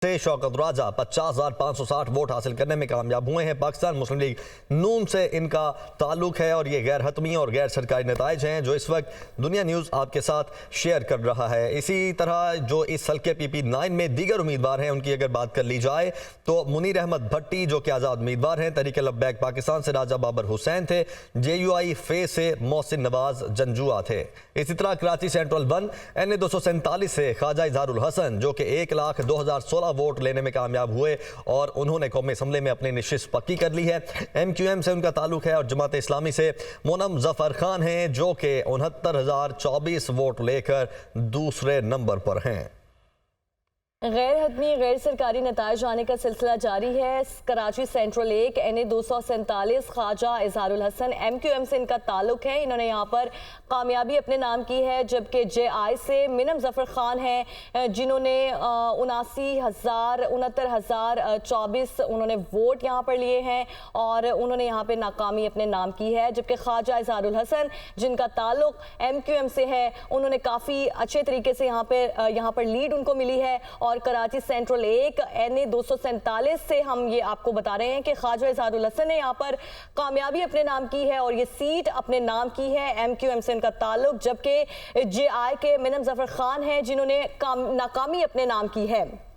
से शौकत राजा 50,560 वोट हासिल करने में कामयाब हुए हैं। पाकिस्तान मुस्लिम लीग नून से इनका ताल्लुक है और ये गैर हतमी और गैर सरकारी नताइज हैं जो इस वक्त दुनिया न्यूज़ आपके साथ शेयर कर रहा है। इसी तरह जो इस हल्के PP9 में दीगर उम्मीदवार हैं उनकी अगर बात कर ली जाए तो मुनीर अहमद भट्टी जो कि आज़ाद उम्मीदवार हैं, तहरीक लब्बैक पाकिस्तान से राजा बाबर हुसैन थे, JUI फे से मोहसिन नवाज जंजुआ थे। इसी तरह कराची सेंट्रल 1 NA 247 से ख्वाजा इजहारुल हसन जो कि 1,02,016 वोट लेने में कामयाब हुए और उन्होंने कौमी असम्बली में अपनी नशिस्त पक्की कर ली है। MQM से उनका ताल्लुक है और जमात इस्लामी से मोनम जफर खान हैं जो कि 69,024 वोट लेकर दूसरे नंबर पर हैं। गैर हतमी गैर सरकारी नताइज आने का सिलसिला जारी है। Karachi Central 1 NA 247 Khwaja Izharul Hasan MQM से इनका ताल्लुक है। इन्होंने यहाँ पर कामयाबी अपने नाम की है, जबकि JI से मिनम जफर खान हैं जिन्होंने 69,024 उन्होंने वोट यहाँ पर लिए हैं और उन्होंने यहाँ पर नाकामी अपने नाम की है। जबकि ख्वाजा इजहारुल हसन जिनका ताल्लुक MQM से है उन्होंने काफ़ी अच्छे तरीके से यहाँ पर लीड उनको मिली है। और कराची सेंट्रल 1 NA 247 से हम ये आपको बता रहे हैं कि ख्वाजा इजहारुल हसन ने यहाँ पर कामयाबी अपने नाम की है और ये सीट अपने नाम की है। MQM से इनका ताल्लुक, जबकि JI के मिनम जफर खान हैं जिन्होंने नाकामी अपने नाम की है।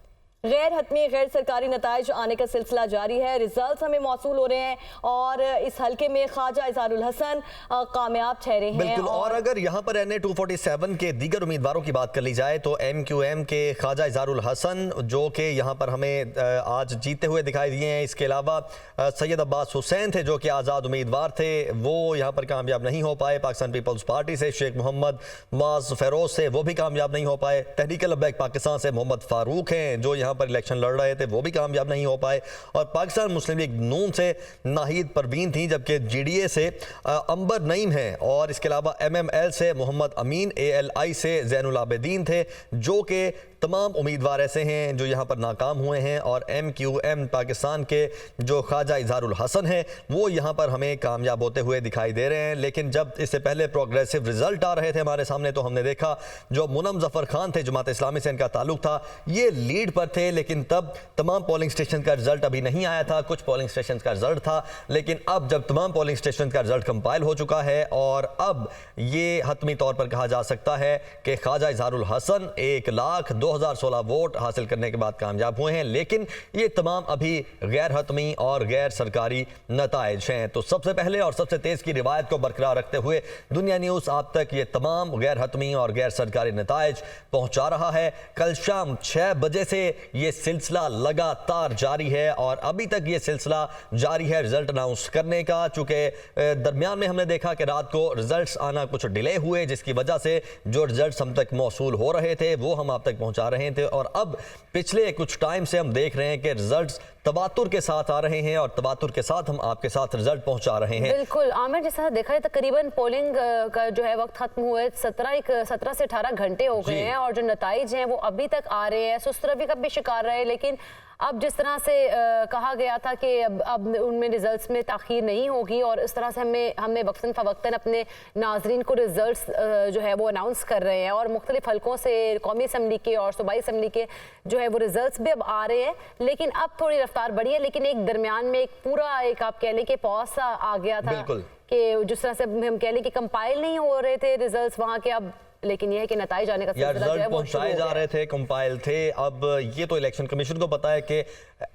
गैर हतमी गैर सरकारी नताइज आने का सिलसिला जारी है। रिजल्ट हमें मौसूल हो रहे हैं और इस हल्के में ख्वाजा इजहारुल हसन कामयाब ठहरे हैं। बिल्कुल। और अगर यहाँ पर NA 247 के दीगर उम्मीदवारों की बात कर ली जाए तो MQM के ख्वाजा इजहारुल हसन जो कि यहाँ पर हमें आज जीतते हुए दिखाई दिए हैं। इसके अलावा सैयद अब्बास हुसैन थे जो कि आज़ाद उम्मीदवार थे, वो यहाँ पर कामयाब नहीं हो पाए। पाकिस्तान पीपल्स पार्टी से शेख मोहम्मद मुआज़ फ़ेरोज़ से वो भी कामयाब नहीं हो पाए। तहरीक लब्बैक पाकिस्तान से मोहम्मद फ़ारूक हैं जो यहाँ पर इलेक्शन लड़ रहे थे, वो भी कामयाब नहीं हो पाए। और पाकिस्तान मुस्लिम लीग नून से नाहिद परवीन थी, जबकि GDA से अंबर नईम है और इसके अलावा MML से मोहम्मद अमीन, ALI से ज़ैनुल आबिदीन थे जो कि तमाम उम्मीदवार ऐसे हैं जो यहाँ पर नाकाम हुए हैं। और MQM पाकिस्तान के जो ख्वाजा इजहारुल हसन हैं वो यहाँ पर हमें कामयाब होते हुए दिखाई दे रहे हैं। लेकिन जब इससे पहले प्रोग्रेसिव रिजल्ट आ रहे थे हमारे सामने तो हमने देखा जो मुनम जफर खान थे, जमात इस्लामी से इनका ताल्लुक था, ये लीड पर थे। लेकिन तब तमाम पोलिंग स्टेशन का रिजल्ट अभी नहीं आया था, कुछ पोलिंग स्टेशन का रिजल्ट था। लेकिन अब जब तमाम पोलिंग स्टेशन का रिजल्ट कंपाइल हो चुका है और अब ये हतमी तौर पर कहा जा सकता है कि ख्वाजा इजहारुल हसन 1,02,016 वोट हासिल करने के बाद कामयाब हुए हैं। लेकिन ये तमाम अभी गैर हतमी और गैर सरकारी नताइज हैं। तो सबसे पहले और सबसे तेज़ की रिवायत को बरकरार रखते हुए दुनिया न्यूज़ आप तक ये तमाम गैर हतमी और गैर सरकारी नताइज पहुँचा रहा है। कल शाम 6 बजे से ये सिलसिला लगातार जारी है और अभी तक ये सिलसिला जारी है रिजल्ट अनाउंस करने का। चूँकि दरमियान में हमने देखा कि रात को रिजल्ट्स आना कुछ डिले हुए, जिसकी वजह से जो रिजल्ट्स हम तक मौसूल हो रहे थे वो हम आप तक पहुंचा रहे थे। और अब पिछले कुछ टाइम से हम देख रहे हैं कि रिजल्ट्स तवातुर के साथ आ रहे हैं और तवातुर के साथ हम आपके साथ रिजल्ट पहुंचा रहे हैं। बिल्कुल आमिर, जैसा देखा है तकरीबन पोलिंग का जो है वक्त खत्म हुए 17 से 18 घंटे हो गए हैं और जो नताइज हैं वो अभी तक आ रहे हैं। सुस्त रवि का भी शिकार रहे, लेकिन अब जिस तरह से कहा गया था कि अब उनमें रिजल्ट्स में ताख़ीर नहीं होगी और इस तरह से हमें वक्तन फ़वक्तन अपने नाजरीन को रिजल्ट्स जो है वो अनाउंस कर रहे हैं और मुख्तलिफ हल्कों से कौमी असम्बली के और सूबाई असम्बली के जो है वो रिजल्ट्स भी अब आ रहे हैं। लेकिन अब थोड़ी रफ्तार बढ़ी है, लेकिन एक दरमियान में एक पूरा एक आप कह लें कि पॉज सा आ गया था कि जिस तरह से हम कह लें कि कंपाइल नहीं हो रहे थे रिजल्ट्स वहाँ के। अब लेकिन यह है कि नताइज आने का रिजल्ट पहुंचाए जा रहे थे, कंपाइल थे। अब ये तो इलेक्शन कमीशन को पता है कि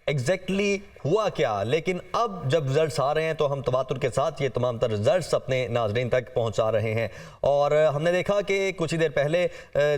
एग्जैक्टली हुआ क्या, लेकिन अब जब रिजल्ट्स आ रहे हैं तो हम तवातुर के साथ ये तमाम तर रिजल्ट्स अपने नाजरीन तक पहुंचा रहे हैं। और हमने देखा कि कुछ ही देर पहले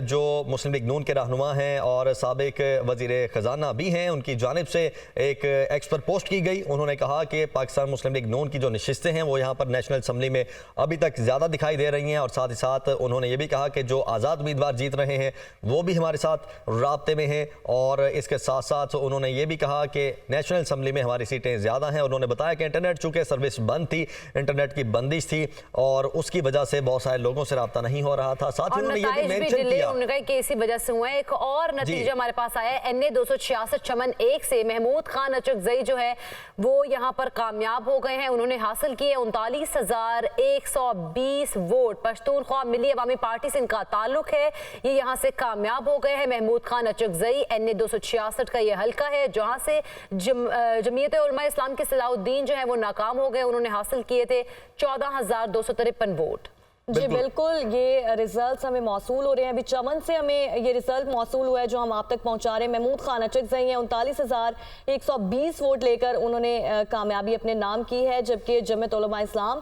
जो मुस्लिम लीग नून के रहनुमा हैं और साबिक वज़ीर ख़जाना भी हैं, उनकी जानिब से एक एक्स पर पोस्ट की गई। उन्होंने कहा कि पाकिस्तान मुस्लिम लीग नून की जो नशिस्तें हैं वो यहाँ पर नेशनल असम्बली में अभी तक ज़्यादा दिखाई दे रही हैं। और साथ ही साथ उन्होंने ये भी कहा कि जो आज़ाद उम्मीदवार जीत रहे हैं वो भी हमारे साथ राब्ते में हैं। और इसके साथ साथ उन्होंने ये भी कहा कि कि नेशनल असम्बली में हमारी सीटें ज़्यादा हैं। उन्होंने बताया कि इंटरनेट चूँकि सर्विस बंद थी, इंटरनेट की बंदिश थी और उसकी वजह से बहुत सारे लोगों से रब्ता नहीं हो रहा था। साथ ही उन्होंने ये भी मेंशन किया, उन्होंने कहा कि इसी वजह से हुआ है। एक और नतीजा हमारे पास आया है NA 266 चमन 1 से महमूद खान अचकजई जो है वो यहाँ पर कामयाब हो गए हैं। उन्होंने हासिल किए 39,120 वोट। पश्तूनख्वा मिली अवामी पार्टी से इनका ताल्लुक है, ये यहाँ से कामयाब हो गए हैं। महमूद खान अचकजई NA 266 का ये हल्का है जहाँ से जमीयत उलमा इस्लाम के सलाहुद्दीन जो है वो नाकाम हो गए। उन्होंने हासिल किए थे 14,253 वोट। जी बिल्कुल, ये रिजल्ट्स हमें मौसूल हो रहे हैं। अभी चमन से हमें ये रिजल्ट मौसूल हुआ है जो हम आप तक पहुंचा रहे हैं। महमूद खान अचकजई हैं, 39,120 वोट लेकर उन्होंने कामयाबी अपने नाम की है, जबकि जमीयत उलमा इस्लाम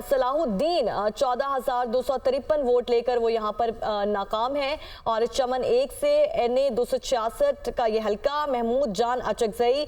सलाहुद्दीन 14,253 वोट लेकर वो यहाँ पर नाकाम है। और चमन 1 से NA 266 का ये हल्का महमूद जान अचकजई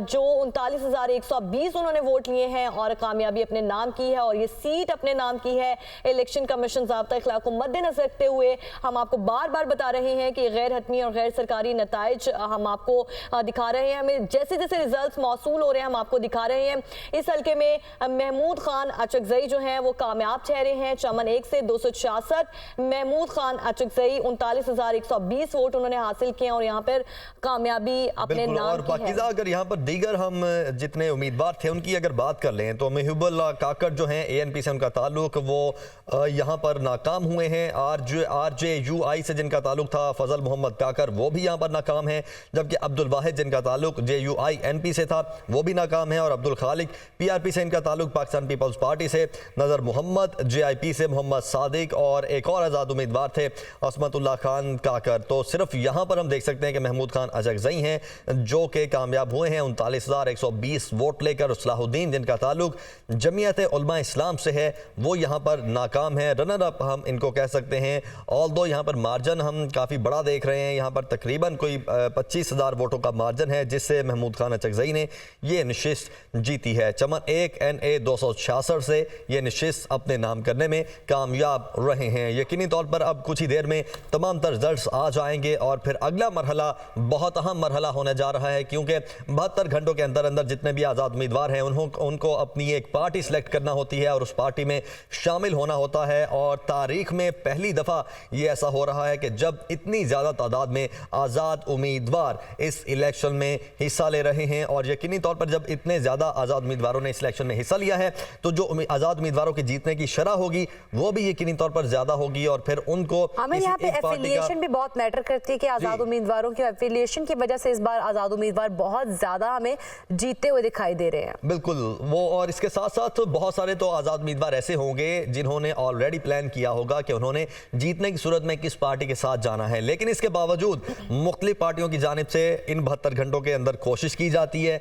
जो 39,120 उन्होंने वोट लिए हैं और कामयाबी अपने नाम की है और ये सीट अपने नाम की है। इलेक्शन कमीशन ज़ाब्ता इख्लाक को मद्देनजर रखते हुए हम आपको बार बार बता रहे हैं कि गैर हतमी और गैर सरकारी नताइज हम आपको दिखा रहे हैं। हमें जैसे जैसे रिजल्ट्स मौसूल हो रहे हैं हम आपको दिखा रहे हैं। इस हल्के में महमूद खान अचकजई जो हैं वो कामयाब ठहरे हैं। चमन 1 से 266 महमूद खान अचकजई 39,120 वोट उन्होंने हासिल किए और यहाँ पर कामयाबी अपने नाम और की पाकिज़ा है। अगर यहाँ पर दीगर हम जितने उम्मीदवार थे उनकी अगर बात कर लें तो महबूबुल्लाह काकड़ जो हैं ANP से उनका ताल्लुक, वो यहाँ पर नाकाम हुए हैं। RJUI से जिनका ताल्लुक था फजल मोहम्मद काकर वो भी यहाँ पर नाकाम है, जबकि अब्दुल वाहिद जिनका ताल्लुक JUI NP से था वो भी नाकाम है। और अब्दुल खालिक PRP से इनका ताल्लुक पाकिस्तान पीपल्स पार्टी से, नज़र मोहम्मद JIP से मोहम्मद सादिक और एक और आज़ाद उम्मीदवार थे असमतुल्लाह खान काकर। तो सिर्फ यहाँ पर हम देख सकते हैं कि महमूद खान अचकजई हैं जो कि कामयाब हुए हैं 39,120 वोट लेकर। सलाहुद्दीन जिनका ताल्लुक जमीयत उलमा इस्लाम से है वो यहाँ पर नाकाम है। रनर अप हम इनको कह सकते हैं। ऑल्दो यहाँ पर मार्जिन हम काफ़ी बड़ा देख रहे हैं, यहाँ पर तकरीबन कोई 25,000 वोटों का मार्जिन है जिससे महमूद खान अचकजई ने ये नशिस्त जीती है। चमन 1 NA 266 से ये नशिस्त अपने नाम करने में कामयाब रहे हैं। यकीनी तौर पर अब कुछ ही देर में तमाम तर रिजल्ट्स आ जाएंगे और फिर अगला मरहला बहुत अहम मरहला होने जा रहा है, क्योंकि 72 घंटों के अंदर अंदर जितने भी आज़ाद उम्मीदवार हैं उनको अपनी एक पार्टी सेलेक्ट करना होती है और उस पार्टी में शामिल होना होता है। और तारीख में पहली दफ़ा ये ऐसा हो रहा है कि जब इतनी ज़्यादा तादाद में आज़ाद उम्मीदवार इस इलेक्शन में हिस्सा ले रहे हैं और यकीनी तौर पर जब इतने ज़्यादा आज़ाद उम्मीदवारों ने इस इलेक्शन में हिस्सा लिया है तो जो आज़ाद उम्मीदवारों की जीतने की शरह होगी वो भी यकीनी तौर पर ज़्यादा होगी और फिर उनको हमें यहाँ पे एफिलिएशन भी बहुत मैटर करती है कि आज़ाद उम्मीदवारों की एफिलिएशन की वजह से इस बार आज़ाद उम्मीदवार बहुत ज़्यादा हमें जीतते हुए दिखाई दे रहे हैं। बिल्कुल वो, और इसके साथ साथ बहुत सारे तो आज़ाद उम्मीदवार ऐसे होंगे जिन्होंने ऑलरेडी प्लान किया होगा कि उन्होंने जीतने की सूरत में किस पार्टी के साथ जाना है, लेकिन इसके बावजूद मुख्तलिफ पार्टियों की जानिब से इन 72 घंटों के अंदर कोशिश की जाती है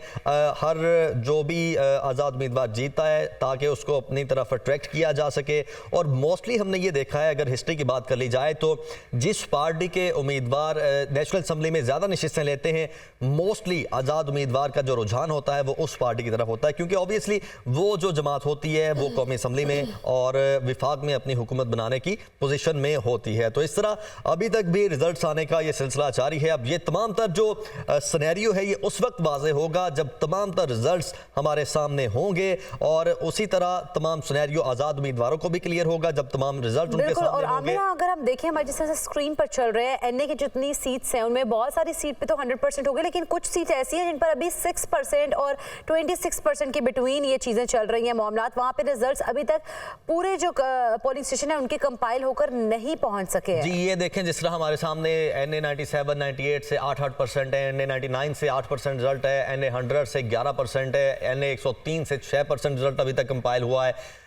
हर जो भी आज़ाद उम्मीदवार जीतता है ताकि उसको अपनी तरफ अट्रैक्ट किया जा सके। और मोस्टली हमने ये देखा है, अगर हिस्ट्री की बात कर ली जाए तो जिस पार्टी के उम्मीदवार नेशनल असम्बली में ज़्यादा नशिस्तें लेते हैं मोस्टली आज़ाद उम्मीदवार का जो रुझान होता है वो उस पार्टी की तरफ होता है, क्योंकि ऑब्वियसली वो जो जमात होती है वो कौमी असम्बली में और विफाक में अपनी हुकूमत बनाने की पोजीशन में होती है। तो इस तरह अभी तक भी रिजल्ट्स आने का ये सिलसिला जारी है। अब ये तमाम तर जो सिनेरियो है ये उस वक्त वाज़ेह होगा जब तमाम तर रिजल्ट्स हमारे सामने होंगे और उसी तरह तमाम सिनेरियो आज़ाद उम्मीदवारों को भी क्लियर होगा जब तमाम रिजल्ट उनके सामने और होंगे। अगर हम देखें हमारे जिस तरह से स्क्रीन पर चल रहे हैं NA की जितनी सीट्स हैं उनमें बहुत सारी सीट पे तो 100% हो गए, लेकिन कुछ सीट ऐसी हैं जिन पर अभी 6% और 26% के बिटवीन ये चीज़ें चल रही हैं मामलात। वहाँ पे रिजल्ट्स अभी तक पूरे जो पोलिंग स्टेशन है उनके कंपाइल होकर नहीं पहुँच सके हैं। जी ये देखें जिस तरह हमारे सामने NA 97, 98 से 8% है, NA 99 से 8% रिजल्ट है, NA 100 से 11% है, NA 103 से 6% रिजल्ट अभी तक कंपाइल हुआ है।